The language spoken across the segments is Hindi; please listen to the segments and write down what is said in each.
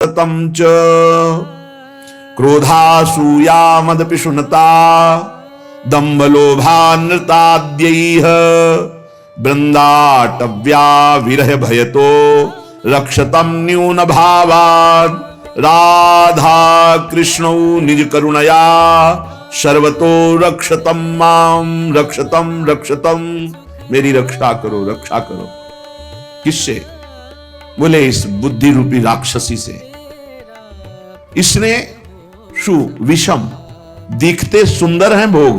तम च क्रोधासूया मदपिशुनता दम्भलोभानृताद्यैः वृंदाटव्या विरह भयतो रक्षतम न्यून भावान् राधा कृष्णौ निज करुणया सर्वतो रक्षतम माम रक्षतम रक्षतम। मेरी रक्षा करो, रक्षा करो। किससे? बोले इस बुद्धि रूपी राक्षसी से। इसने विषम, दिखते सुंदर हैं भोग,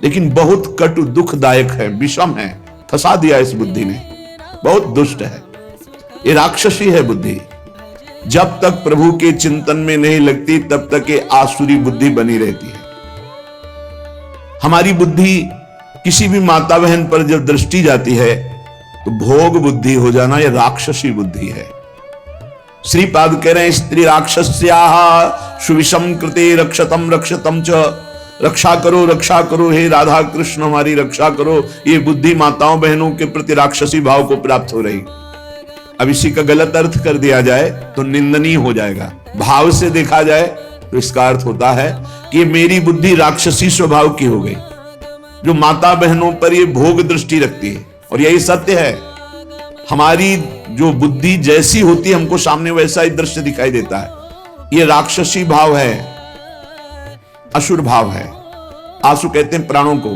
लेकिन बहुत कटु दुखदायक है, विषम है, फंसा दिया इस बुद्धि ने, बहुत दुष्ट है। ये राक्षसी है बुद्धि। जब तक प्रभु के चिंतन में नहीं लगती तब तक ये आसुरी बुद्धि बनी रहती है। हमारी बुद्धि किसी भी माता बहन पर जब दृष्टि जाती है तो भोग बुद्धि हो जाना, यह राक्षसी बुद्धि है। श्रीपाद कह रहे हैं स्त्री राक्षस्याः सुविषम कृते रक्षतम रक्षतम च। रक्षा करो, रक्षा करो, हे राधा कृष्ण हमारी रक्षा करो। ये बुद्धि माताओं बहनों के प्रति राक्षसी भाव को प्राप्त हो रही। अब इसी का गलत अर्थ कर दिया जाए तो निंदनीय हो जाएगा। भाव से देखा जाए तो इसका अर्थ होता है कि मेरी बुद्धि राक्षसी स्वभाव की हो गई, जो माता बहनों पर ये भोग दृष्टि रखती है। और यही सत्य है, हमारी जो बुद्धि जैसी होती है हमको सामने वैसा ही दृश्य दिखाई देता है। ये राक्षसी भाव है, असुर भाव है। आसु कहते हैं प्राणों को,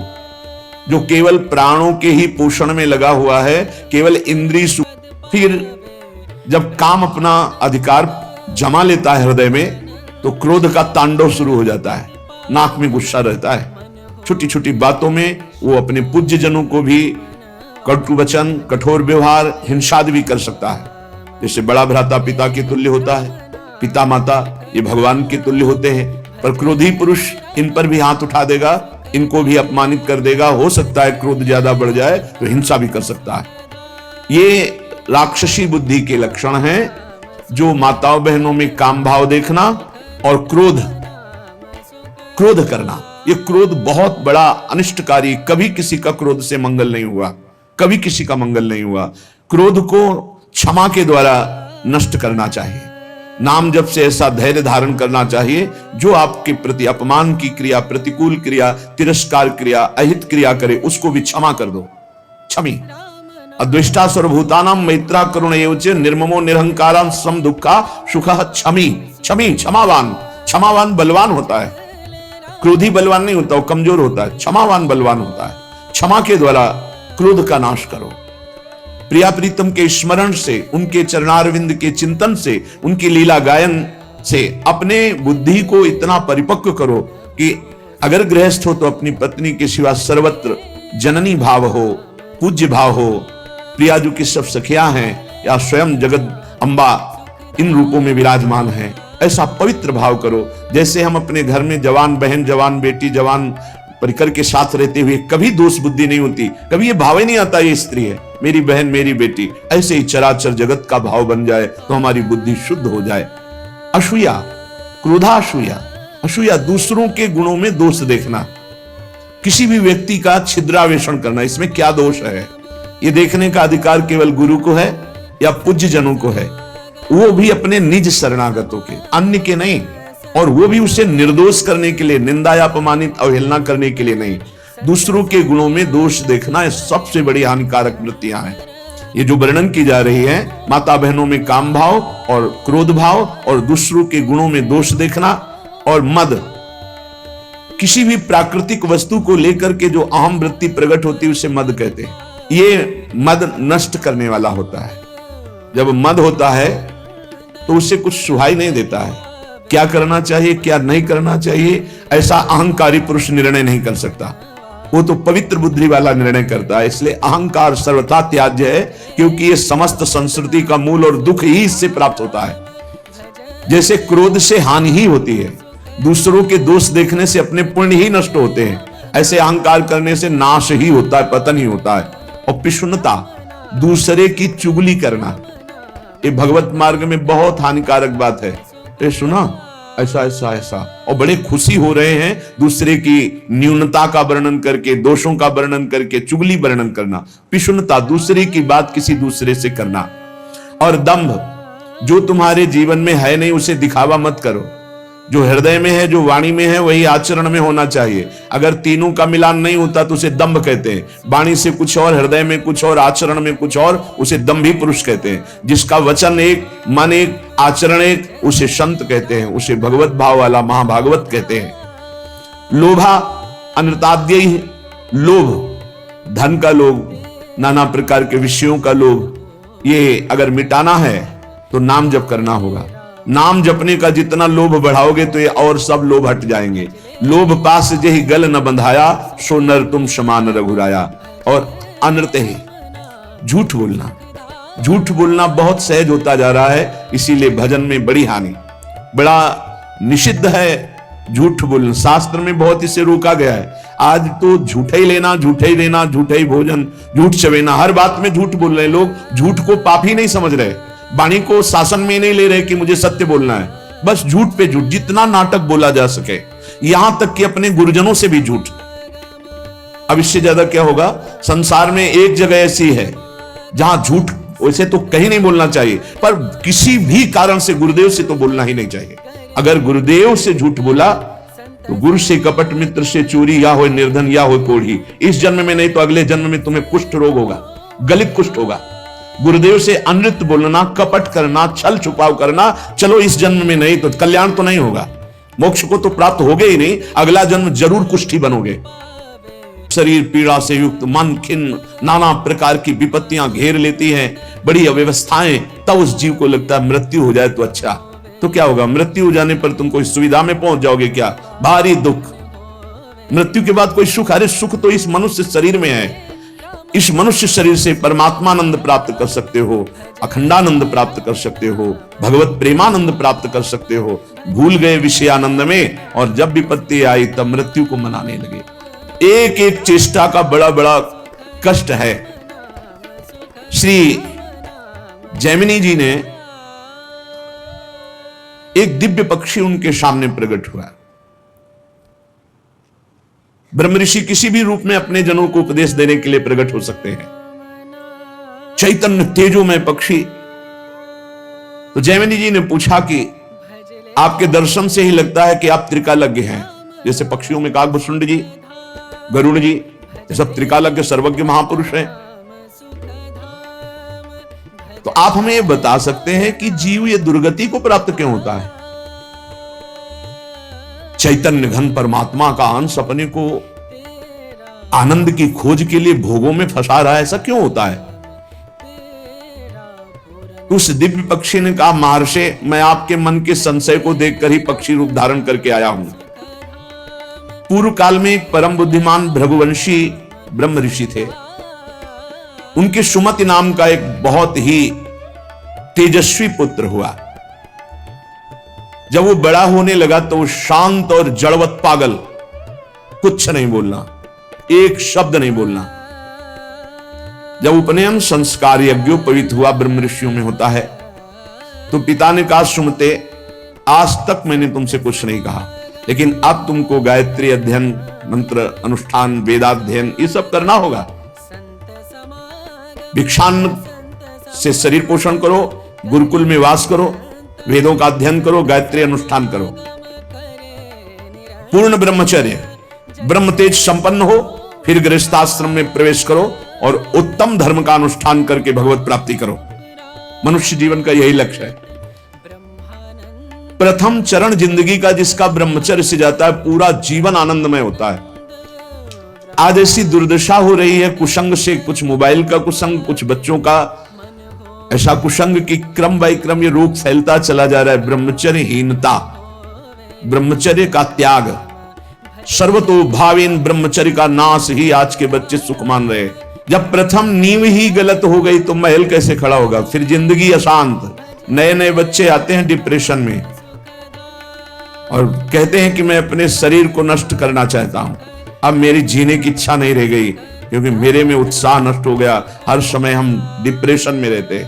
जो केवल प्राणों के ही पोषण में लगा हुआ है, केवल इंद्रिय। फिर जब काम अपना अधिकार जमा लेता है हृदय में, तो क्रोध का तांडव शुरू हो जाता है। नाक में गुस्सा रहता है, छोटी छोटी बातों में वो अपने पूज्य जनों को भी कटु वचन, कठोर व्यवहार, हिंसा भी कर सकता है। जैसे बड़ा भ्राता पिता के तुल्य होता है, पिता माता ये भगवान के तुल्य होते हैं, पर क्रोधी पुरुष इन पर भी हाथ उठा देगा, इनको भी अपमानित कर देगा। हो सकता है क्रोध ज्यादा बढ़ जाए तो हिंसा भी कर सकता है। ये राक्षसी बुद्धि के लक्षण हैं, जो माताओं बहनों में काम भाव देखना और क्रोध करना। ये क्रोध बहुत बड़ा अनिष्टकारी। कभी किसी का क्रोध से मंगल नहीं हुआ, कभी किसी का मंगल नहीं हुआ। क्रोध को क्षमा के द्वारा नष्ट करना चाहिए। नाम जप से ऐसा धैर्य धारण करना चाहिए, जो आपके प्रति अपमान की क्रिया, प्रतिकूल क्रिया, तिरस्कार क्रिया, अहित क्रिया करे, उसको भी क्षमा कर दो। क्षमी अद्वेष्टा सर्वभूतानां मैत्रा करुण एवच निर्ममो निरहंकारां सम दुःखा सुखः क्षमी। क्षमी क्षमावान। क्षमावान बलवान होता है, क्रोधी बलवान नहीं होता, वो कमजोर होता है। क्षमावान बलवान होता है। क्षमा के द्वारा क्रोध का नाश करो। प्रिया प्रीतम के स्मरण से, उनके चरणारविंद के चिंतन से, उनकी लीला गायन से अपने बुद्धि को इतना परिपक्व करो कि अगर गृहस्थ हो तो अपनी पत्नी के सिवा सर्वत्र जननी भाव हो, पूज्य भाव हो। प्रिया जो की सब सखियां हैं या स्वयं जगत अम्बा इन रूपों में विराजमान हैं, ऐसा पवित्र भाव करो। जैसे हम अपने घर में जवान बहन, जवान बेटी, जवान परिकर के साथ रहते हुए कभी दोष बुद्धि नहीं होती, कभी ये भाव ही नहीं आता ये स्त्री है, मेरी बहन, मेरी बेटी। ऐसे ही चराचर जगत का भाव बन जाए तो हमारी बुद्धि शुद्ध हो जाए। असूया, क्रोधासूया। असूया दूसरों के गुणों में दोष देखना, किसी भी व्यक्ति का छिद्रावेषण करना। इसमें क्या दोष है, ये देखने का अधिकार केवल गुरु को है या पूज्य जनों को है, वो भी अपने निज शरणागतों के, अन्य के नहीं। और वो भी उसे निर्दोष करने के लिए, निंदा या अपमानित अवहेलना करने के लिए नहीं। दूसरों के गुणों में दोष देखना ये सबसे बड़ी हानिकारक वृत्तियां हैं। ये जो वर्णन की जा रही है, माता बहनों में काम भाव और क्रोध भाव और दूसरों के गुणों में दोष देखना और मद। किसी भी प्राकृतिक वस्तु को लेकर के जो अहम वृत्ति प्रकट होती है उसे मद कहते हैं। ये मद नष्ट करने वाला होता है। जब मद होता है तो उसे कुछ सुहाई नहीं देता है। क्या करना चाहिए, क्या नहीं करना चाहिए, ऐसा अहंकारी पुरुष निर्णय नहीं कर सकता। वो तो पवित्र बुद्धि वाला निर्णय करता है। इसलिए अहंकार सर्वथा त्याज्य है, क्योंकि ये समस्त संस्कृति का मूल और दुख ही इससे प्राप्त होता है। जैसे क्रोध से हानि ही होती है, दूसरों के दोष देखने से अपने पुण्य ही नष्ट होते हैं, ऐसे अहंकार करने से नाश ही होता है, पतन ही होता है। और पिशुनता, दूसरे की चुगली करना, ये भगवत मार्ग में बहुत हानिकारक बात है। ये सुना ऐसा ऐसा ऐसा, और बड़े खुशी हो रहे हैं दूसरे की न्यूनता का वर्णन करके, दोषों का वर्णन करके, चुगली वर्णन करना। पिशुनता, दूसरे की बात किसी दूसरे से करना। और दंभ, जो तुम्हारे जीवन में है नहीं उसे दिखावा मत करो। जो हृदय में है, जो वाणी में है, वही आचरण में होना चाहिए। अगर तीनों का मिलान नहीं होता तो उसे दंभ कहते हैं। वाणी से कुछ और, हृदय में कुछ और, आचरण में कुछ और, उसे दंभी पुरुष कहते हैं। जिसका वचन एक, मन एक, आचरण एक, उसे संत कहते हैं, उसे भगवत भाव वाला महाभागवत कहते हैं। लोभा अनृताद्य, लोभ, धन का लोभ, नाना प्रकार के विषयों का लोभ, ये अगर मिटाना है तो नाम जप करना होगा। नाम जपने का जितना लोभ बढ़ाओगे तो ये और सब लोभ हट जाएंगे। लोभ पास जेहि गल न बंधाया, सो नर तुम समान रघुराया। और अनृत ही, झूठ बोलना, झूठ बोलना बहुत सहज होता जा रहा है, इसीलिए भजन में बड़ी हानि, बड़ा निषिद्ध है झूठ बोलना। शास्त्र में बहुत इसे रोका गया है। आज तो झूठा ही लेना, झूठा ही देना, झूठा ही भोजन, झूठ चवेना, हर बात में झूठ बोल रहे लोग। झूठ को पाप ही नहीं समझ रहे, वाणी को शासन में नहीं ले रहे कि मुझे सत्य बोलना है। बस झूठ पे झूठ, जितना नाटक बोला जा सके, यहां तक कि अपने गुरुजनों से भी झूठ। अब इससे ज्यादा क्या होगा? संसार में एक जगह ऐसी है जहां झूठ वैसे तो कहीं नहीं बोलना चाहिए, पर किसी भी कारण से गुरुदेव से तो बोलना ही नहीं चाहिए। अगर गुरुदेव से झूठ बोला तो गुरु से कपट, मित्र से चोरी, या हो निर्धन या हो कोढ़ी। इस जन्म में नहीं तो अगले जन्म में तुम्हें कुष्ठ रोग होगा, गलित कुष्ठ होगा। गुरुदेव से अनृत बोलना, कपट करना, छल छुपाव करना, चलो इस जन्म में नहीं तो कल्याण तो नहीं होगा, मोक्ष को तो प्राप्त होगे ही नहीं, अगला जन्म जरूर कुष्ठी बनोगे। शरीर पीड़ा से युक्त, मन खिन्न, नाना प्रकार की विपत्तियां घेर लेती हैं, बड़ी अव्यवस्थाएं, तब उस जीव को लगता है मृत्यु हो जाए तो अच्छा। तो क्या होगा? मृत्यु हो जाने पर तुम कोई सुविधा में पहुंच जाओगे क्या? भारी दुख। मृत्यु के बाद कोई सुख? अरे सुख तो इस मनुष्य शरीर में है। इस मनुष्य शरीर से परमात्मानंद प्राप्त कर सकते हो, अखंडानंद प्राप्त कर सकते हो, भगवत प्रेमानंद प्राप्त कर सकते हो। भूल गए विषयानंद में, और जब विपत्ति आई तब मृत्यु को मनाने लगे। एक एक चेष्टा का बड़ा बड़ा कष्ट है। श्री जैमिनी जी ने एक दिव्य पक्षी उनके सामने प्रकट हुआ। ब्रह्म ऋषि किसी भी रूप में अपने जनों को उपदेश देने के लिए प्रकट हो सकते हैं। चैतन्य तेजोमय पक्षी। तो जैमिनी जी ने पूछा कि आपके दर्शन से ही लगता है कि आप त्रिकालज्ञ हैं। जैसे पक्षियों में काकभुसुंड जी, गरुड़ जी, ये सब त्रिकालज्ञ सर्वज्ञ महापुरुष हैं। तो आप हमें ये बता सकते हैं कि जीव ये दुर्गति को प्राप्त क्यों होता है? चैतन्य घन परमात्मा का अंश अपने को आनंद की खोज के लिए भोगों में फंसा रहा है, ऐसा क्यों होता है? उस दिव्य पक्षी ने कहा, महर्षि, मैं आपके मन के संशय को देखकर ही पक्षी रूप धारण करके आया हूं। पूर्व काल में एक परम बुद्धिमान भृगुवंशी ब्रह्म ऋषि थे। उनके सुमति नाम का एक बहुत ही तेजस्वी पुत्र हुआ। जब वो बड़ा होने लगा तो वो शांत और जड़वत पागल, कुछ नहीं बोलना, एक शब्द नहीं बोलना। जब उपनयन संस्कार यज्ञोपवीत हुआ, ब्रह्म ऋषियों में होता है, तो पिता ने कहा, सुमते, आज तक मैंने तुमसे कुछ नहीं कहा, लेकिन अब तुमको गायत्री अध्ययन, मंत्र अनुष्ठान, वेदाध्ययन ये सब करना होगा। भिक्षान्न से शरीर पोषण करो, गुरुकुल में वास करो, वेदों का अध्ययन करो, गायत्री अनुष्ठान करो, पूर्ण ब्रह्मचर्य, ब्रह्म तेज संपन्न हो, फिर गृहस्थाश्रम में प्रवेश करो और उत्तम धर्म का अनुष्ठान करके भगवत प्राप्ति करो। मनुष्य जीवन का यही लक्ष्य है। प्रथम चरण जिंदगी का जिसका ब्रह्मचर्य से जाता है, पूरा जीवन आनंदमय होता है। आज ऐसी दुर्दशा हो रही है कुसंग से, कुछ मोबाइल का कुसंग, कुछ बच्चों का ऐसा कुसंग कि क्रम बाय क्रम ये रोग फैलता चला जा रहा है। ब्रह्मचर्यहीनता, ब्रह्मचर्य का त्याग, सर्वतो भावेन ब्रह्मचर्य का नाश ही आज के बच्चे सुख मान रहे। जब प्रथम नींव ही गलत हो गई तो महल कैसे खड़ा होगा? फिर जिंदगी अशांत। नए नए बच्चे आते हैं डिप्रेशन में और कहते हैं कि मैं अपने शरीर को नष्ट करना चाहता हूं, अब मेरी जीने की इच्छा नहीं रह गई क्योंकि मेरे में उत्साह नष्ट हो गया। हर समय हम डिप्रेशन में रहते।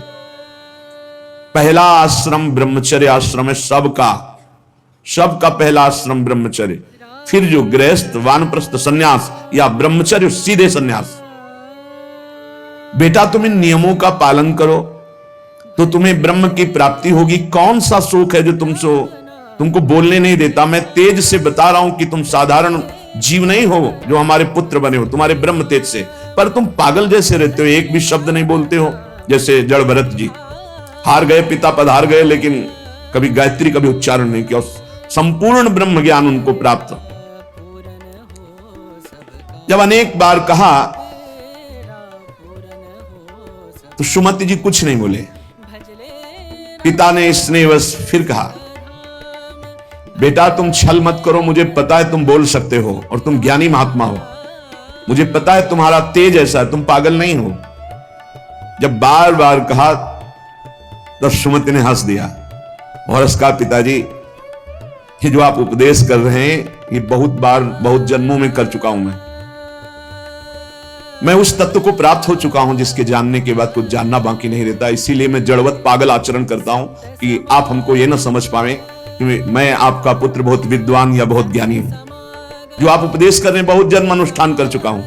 पहला आश्रम ब्रह्मचर्य आश्रम है सबका पहला आश्रम ब्रह्मचर्य। फिर जो गृहस्थ, वानप्रस्थ संन्यास या ब्रह्मचर्य सीधे संन्यास। बेटा तुम इन नियमों का पालन करो, तो तुम्हें ब्रह्म की प्राप्ति होगी। कौन सा सुख है जो तुमको बोलने नहीं देता? मैं तेज से बता रहा हूं कि तुम साधारण जीव नहीं हो जो हमारे पुत्र बने हो, तुम्हारे ब्रह्म तेज से, पर तुम पागल जैसे रहते हो, एक भी शब्द नहीं बोलते हो। जैसे जड़ भरत जी हार गए, पिता पधार गए, लेकिन कभी गायत्री कभी उच्चारण नहीं किया, संपूर्ण ब्रह्म ज्ञान उनको प्राप्त। जब अनेक बार कहा तो सुमति जी कुछ नहीं बोले। पिता ने स्नेहवश फिर कहा, बेटा तुम छल मत करो, मुझे पता है तुम बोल सकते हो और तुम ज्ञानी महात्मा हो, मुझे पता है तुम्हारा तेज ऐसा है, तुम पागल नहीं हो। जब बार बार कहा तब सुमति ने हंस दिया और उसका, पिताजी ये जो आप उपदेश कर रहे हैं ये बहुत बार बहुत जन्मों में कर चुका हूं। मैं उस तत्व को प्राप्त हो चुका हूं जिसके जानने के बाद कुछ जानना बाकी नहीं रहता। इसीलिए मैं जड़वत पागल आचरण करता हूं कि आप हमको ये ना समझ पाए कि मैं आपका पुत्र बहुत विद्वान या बहुत ज्ञानी हूं। जो आप उपदेश कर रहे हैं बहुत जन्म अनुष्ठान कर चुका हूं,